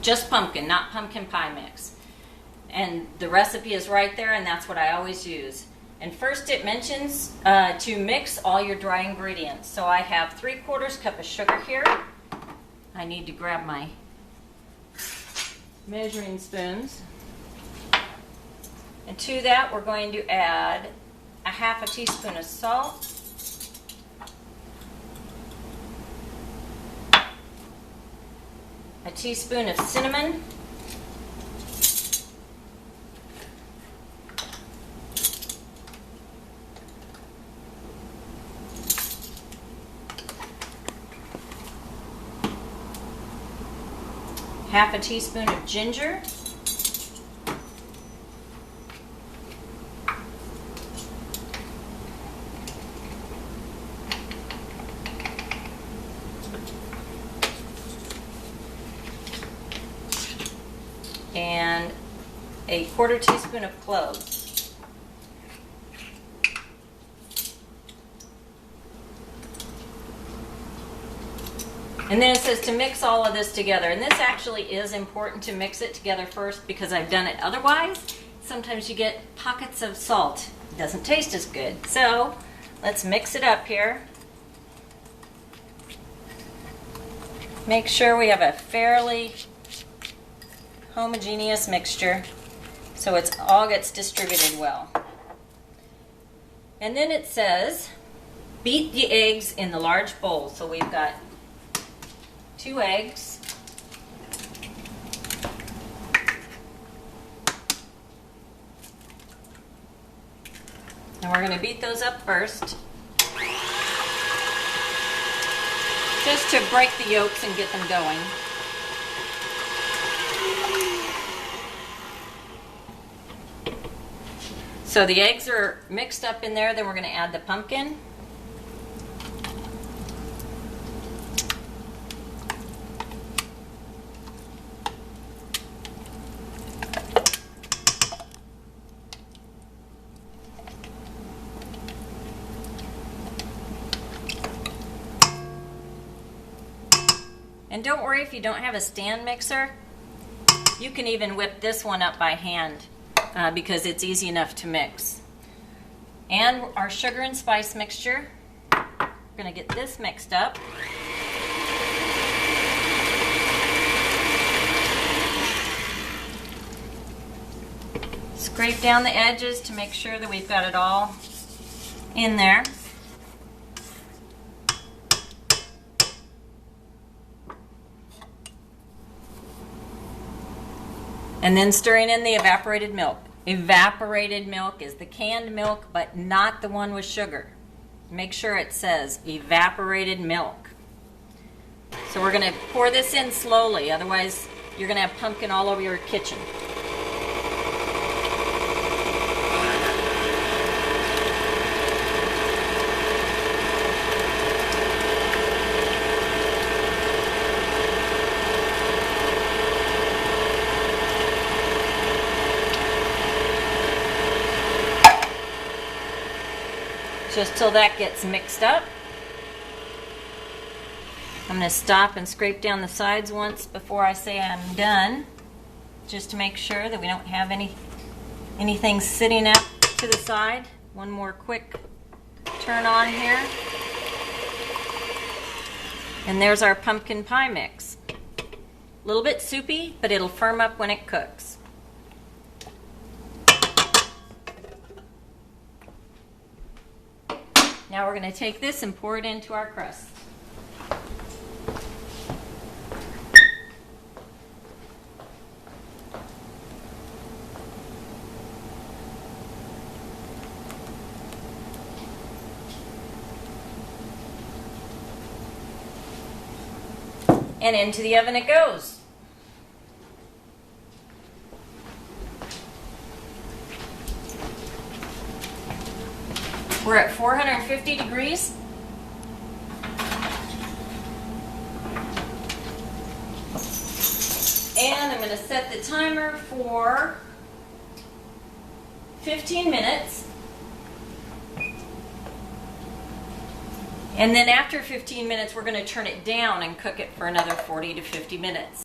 just pumpkin, not pumpkin pie mix. And the recipe is right there, and that's what I always use. And first it mentions to mix all your dry ingredients. So I have 3/4 cup of sugar here. I need to grab my measuring spoons. And to that we're going to add a 1/2 teaspoon of salt, a teaspoon of cinnamon, half a teaspoon of ginger, and a 1/4 teaspoon of cloves. And then it says to mix all of this together. And this actually is important to mix it together first because I've done it otherwise. Sometimes you get pockets of salt. It doesn't taste as good. So let's mix it up here. Make sure we have a fairly homogeneous mixture so it's all gets distributed well. And then it says beat the eggs in the large bowl. So we've got 2 eggs, and we're going to beat those up first just to break the yolks and get them going. So the eggs are mixed up in there, then we're going to add the pumpkin. And don't worry if you don't have a stand mixer. You can even whip this one up by hand because it's easy enough to mix. And our sugar and spice mixture. We're going to get this mixed up. Scrape down the edges to make sure that we've got it all in there. And then stirring in the evaporated milk. Evaporated milk is the canned milk, but not the one with sugar. Make sure it says evaporated milk. So we're going to pour this in slowly, otherwise you're going to have pumpkin all over your kitchen. Just till that gets mixed up. I'm going to stop and scrape down the sides once before I say I'm done, just to make sure that we don't have anything sitting up to the side. One more quick turn on here. And there's our pumpkin pie mix. A little bit soupy, but it'll firm up when it cooks. Now we're going to take this and pour it into our crust. And into the oven it goes. We're at 450 degrees. And I'm going to set the timer for 15 minutes. And then after 15 minutes, we're going to turn it down and cook it for another 40 to 50 minutes.